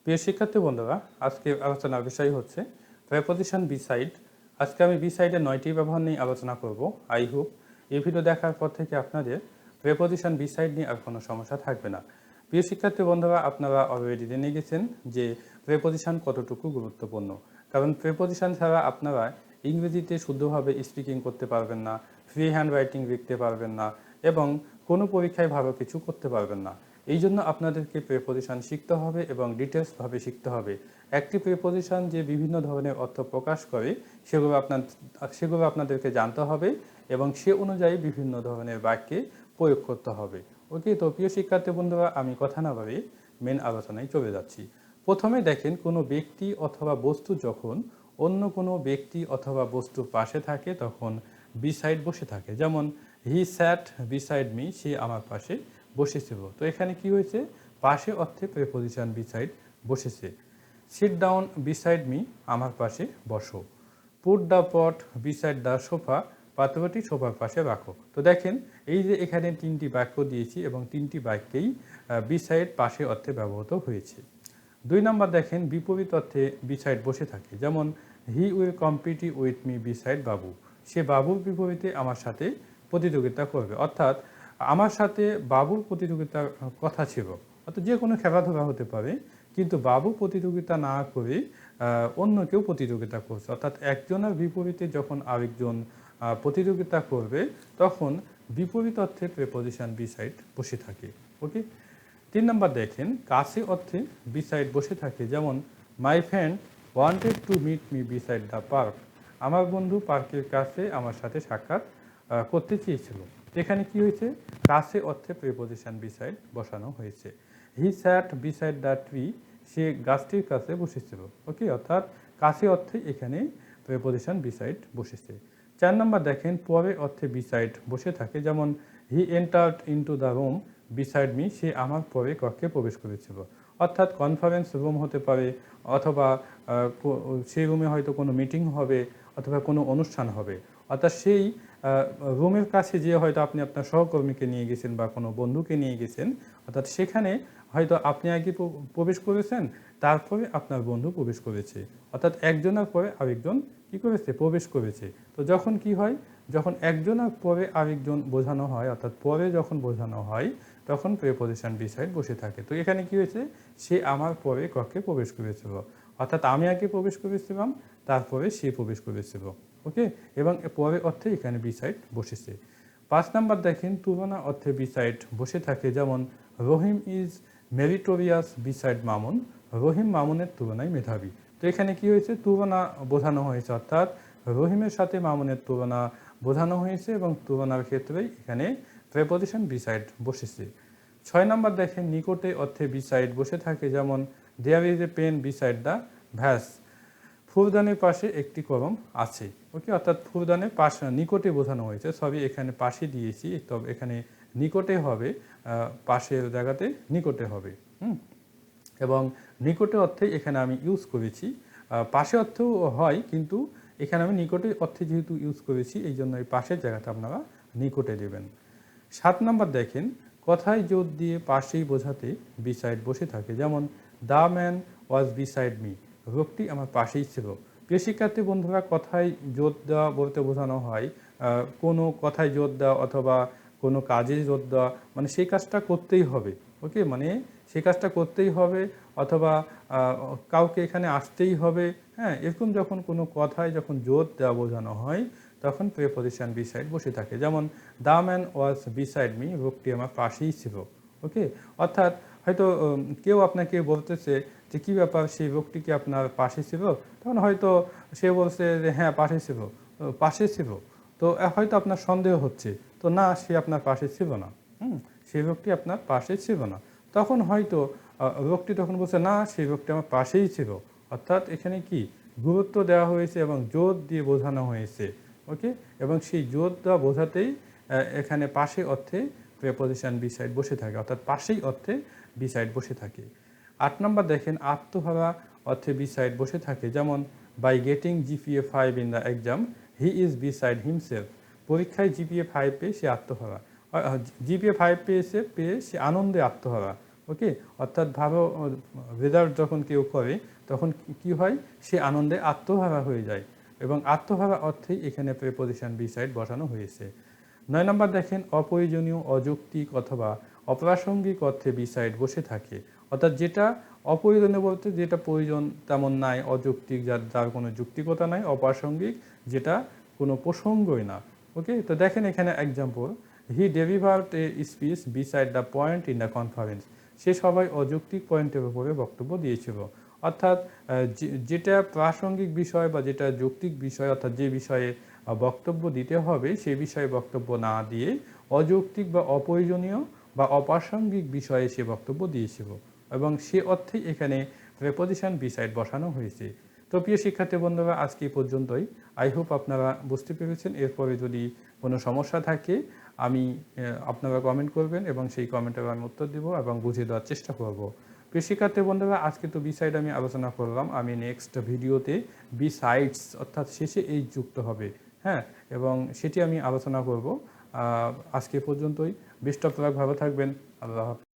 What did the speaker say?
প্রিয় শিক্ষার্থী বন্ধুরা, আজকে আলোচনার বিষয় হচ্ছে প্রেপোজিশন বিসাইড। আজকে আমি বিসাইডের 9টি ব্যবহার নিয়ে আলোচনা করব। আই হোপ এই ভিডিও দেখার পর থেকে আপনাদের প্রেপোজিশন বিসাইড নিয়ে আর কোনো সমস্যা থাকবে না। প্রিয় শিক্ষার্থী বন্ধুরা, আপনারা অলরেডি জেনে গেছেন যে প্রেপোজিশন কতটুকু গুরুত্বপূর্ণ। কারণ প্রেপোজিশন ছাড়া আপনারা ইংরেজিতে শুদ্ধভাবে স্পিকিং করতে পারবেন না, ফ্রি হ্যান্ড রাইটিং লিখতে পারবেন না এবং কোনো পরীক্ষায় ভালো কিছু করতে পারবেন না। এই জন্য আপনাদেরকে প্রেপোজিশন শিখতে হবে এবং ডিটেলসভাবে শিখতে হবে। একটি প্রেপোজিশন যে বিভিন্ন ধরনের অর্থ প্রকাশ করে সেগুলো আপনাদেরকে জানতে হবে এবং সে অনুযায়ী বিভিন্ন ধরনের বাক্যে প্রয়োগ করতে হবে। ওকে, তো প্রিয় শিক্ষার্থী বন্ধুরা, আমি কথা না বলে মেন আলোচনায় চলে যাচ্ছি। প্রথমে দেখেন, কোনো ব্যক্তি অথবা বস্তু যখন অন্য কোনো ব্যক্তি অথবা বস্তুর পাশে থাকে তখন বিসাইড বসে থাকে। যেমন হি স্যাট বিসাইড মি, সে আমার পাশে বসেছিল। তো এখানে কি হয়েছে? পাশে অর্থে প্রেপোজিশন বিসাইড বসেছে। সিট ডাউন বিসাইড মি, আমার পাশে বসো। Put the pot beside the sofa, পাত্রটি সোফার পাশে রাখো। তো দেখেন, এই যে এখানে 3টি বাক্য দিয়েছি এবং 3টি বাক্যেই বিসাইড পাশে অর্থে ব্যবহৃত হয়েছে। 2 নম্বর দেখেন, বিপরীত অর্থে বিসাইড বসে থাকে। যেমন he will compete with me beside বাবু, সে বাবুর বিপরীতে আমার সাথে প্রতিযোগিতা করবে। অর্থাৎ আমার সাথে বাবুর প্রতিযোগিতার কথা ছিল। অর্থাৎ যে কোনো খেলাধুলা হতে পারে, কিন্তু বাবু প্রতিযোগিতা না করে অন্য কেউ প্রতিযোগিতা করছে। অর্থাৎ একজনের বিপরীতে যখন আরেকজন প্রতিযোগিতা করবে তখন বিপরীত অর্থে প্রেপোজিশন বিসাইড বসে থাকে। ওকে, 3 নম্বর দেখেন, কাছে অর্থে বিসাইড বসে থাকে। যেমন my friend wanted to meet me beside the park, আমার বন্ধু পার্কের কাছে আমার সাথে সাক্ষাৎ করতে চেয়েছিল। এখানে কি হয়েছে? কাছে অর্থে প্রেপোজিশন বিসাইড বসানো হয়েছে। হি স্যাট বিসাইড দ্য ট্রি, সে গাছটির কাছে বসেছিল। ওকে, অর্থাৎ কাছে অর্থে এখানে প্রেপোজিশন বিসাইড বসেছে। 4 নম্বর দেখেন, পরে অর্থে বিসাইড বসে থাকে। যেমন he entered into the room beside me, সে আমার পরে কক্ষে প্রবেশ করেছিল। অর্থাৎ কনফারেন্স রুম হতে পারে, অথবা সেই রুমে হয়তো কোনো মিটিং হবে অথবা কোনো অনুষ্ঠান হবে। অর্থাৎ সেই রুমের কাছে যে হয়তো আপনি আপনার সহকর্মীকে নিয়ে গেছেন বা কোনো বন্ধুকে নিয়ে গেছেন, অর্থাৎ সেখানে হয়তো আপনি আগে প্রবেশ করেছেন, তারপরে আপনার বন্ধু প্রবেশ করেছে। অর্থাৎ একজনের পরে আরেকজন কী করেছে? প্রবেশ করেছে। তো যখন কি হয়? যখন একজনের পরে আরেকজন বোঝানো হয়, অর্থাৎ পরে যখন বোঝানো হয় তখন প্রেপোজিশন বিসাইড বসে থাকে। তো এখানে কি হয়েছে? সে আমার পরে কক্ষে প্রবেশ করেছিল। অর্থাৎ আমি আগে প্রবেশ করেছিলাম, তারপরে সে প্রবেশ করেছিল। ওকে, এবং পরে অর্থে এখানে বিসাইড বসেছে। 5 নম্বর দেখেন, তুলনা অর্থে বিসাইড বসে থাকে। যেমন রহিম ইজ মেরিটোরিয়াস বিসাইড মামুন, রহিম মামুনের তুলনায় মেধাবী। তো এখানে কি হয়েছে? তুলনা বোঝানো হয়েছে, অর্থাৎ রহিমের সাথে মামুনের তুলনা বোঝানো হয়েছে এবং তুলনার ক্ষেত্রেই এখানে প্রেপোজিশন বিসাইড বসেছে। 6 নম্বর দেখেন, নিকটে অর্থে বিসাইড বসে থাকে। যেমন there is a pen beside the vase, ফুলদানের পাশে একটি কলম আছে। ওকে, অর্থাৎ ফুলদানের পাশে নিকটে বোঝানো হয়েছে। সবই এখানে পাশে দিয়েছি, তবে এখানে নিকটে হবে, পাশের জায়গাতে নিকটে হবে। এবং নিকটে অর্থে এখানে আমি ইউজ করেছি, পাশে অর্থেও হয়, কিন্তু এখানে আমি নিকটে অর্থে যেহেতু ইউজ করেছি এই জন্য এই পাশের জায়গাটা আপনারা নিকটে দেবেন। 7 নম্বর দেখেন, কথায় জোর দিয়ে পাশেই বোঝাতে বিসাইড বসে থাকে। যেমন the man was beside me, লোকটি আমার পাশেই ছিল। প্রিয় শিক্ষার্থী বন্ধুরা, কথায় জোর দেওয়া বলতে বোঝানো হয় কোনো কথায় জোর দেওয়া অথবা কোনো কাজে জোর দেওয়া, মানে সেই কাজটা করতেই হবে। ওকে, মানে সেই কাজটা করতেই হবে অথবা কাউকে এখানে আসতেই হবে। হ্যাঁ, এরকম যখন কোনো কথায় যখন জোর দেওয়া বোঝানো হয় তখন প্রেপোজিশন বিসাইড বসে থাকে। যেমন the man was beside me, লোকটি আমার পাশেই ছিল। ওকে, অর্থাৎ হয়তো কেউ আপনাকে বলতেছে যে কী ব্যাপার, সেই লোকটি কি আপনার পাশে ছিল? তখন হয়তো সে বলছে যে হ্যাঁ পাশে ছিল, পাশে ছিল। তো হয়তো আপনার সন্দেহ হচ্ছে, তো না, সে আপনার পাশে ছিল না, সেই লোকটি আপনার পাশে ছিল না। তখন হয়তো লোকটি তখন বলছে না, সেই লোকটি আমার পাশেই ছিল। অর্থাৎ এখানে কি গুরুত্ব দেওয়া হয়েছে এবং জোর দিয়ে বোঝানো হয়েছে। ওকে, এবং সেই জোর দেওয়া বোঝাতেই এখানে পাশে অর্থে প্রেপোজিশন বিসাইড বসে থাকে, অর্থাৎ পাশেই অর্থে বিসাইড বসে থাকে। 8 নম্বর দেখেন, আত্মহারা অর্থে বিসাইড বসে থাকে। যেমন by getting GPA 5 in the exam he is beside himself, পরীক্ষায় জিপিএ 5 পেয়ে সে আত্মহারা। জিপিএ 5 পেয়ে সে আনন্দে আত্মহারা, ওকে, অর্থাৎ ভালো রেজাল্ট যখন কেউ করে তখন কি হয়, সে আনন্দে আত্মহারা হয়ে যায়, এবং আত্মহারা অর্থেই এখানে প্রিপোজিশন বি সাইড বসানো হয়েছে। 9 নম্বর দেখেন, অপ্রয়োজনীয়, অযৌক্তিক অথবা অপ্রাসঙ্গিক অর্থে বি সাইড বসে থাকে। অর্থাৎ যেটা অপ্রয়োজনীয় বলতে যেটা প্রয়োজন তেমন নাই, অযৌক্তিক যার কোনো যুক্তিকতা নাই, অপ্রাসঙ্গিক যেটা কোনো প্রসঙ্গই না। ওকে, তো দেখেন এখানে example, he delivered a speech beside the point in the conference. সে সবাই অযৌক্তিক পয়েন্টের উপরে বক্তব্য দিয়েছিল। অর্থাৎ যেটা প্রাসঙ্গিক বিষয় বা যেটা যৌক্তিক বিষয়, অর্থাৎ যে বিষয়ে বক্তব্য দিতে হবে সেই বিষয়ে বক্তব্য না দিয়ে অযৌক্তিক বা অপ্রয়োজনীয় বা অপ্রাসঙ্গিক বিষয়ে সে বক্তব্য দিয়েছিল, এবং সে অর্থেই এখানে প্রিপোজিশন বি সাইড বসানো হয়েছে। তো প্রিয় শিক্ষার্থী বন্ধুরা, আজকে এই পর্যন্তই। আই হোপ আপনারা বুঝতে পেরেছেন। এরপরে যদি কোনো সমস্যা থাকে আপনারা কমেন্ট করবেন, এবং সেই কমেন্টের আমি উত্তর দেবো এবং বুঝিয়ে দেওয়ার চেষ্টা করব। প্রিয় শিক্ষার্থী বন্ধুরা, আজকে তো বি সাইড আমি আলোচনা করলাম, আমি নেক্সট ভিডিওতে বি সাইডস অর্থাৎ শেষে এই যুক্ত হবে, হ্যাঁ, এবং সেটি আমি আলোচনা করব। আজকে পর্যন্তই। বেস্ট অফ লাক, ভালো থাকবেন। আল্লাহ হাফেজ।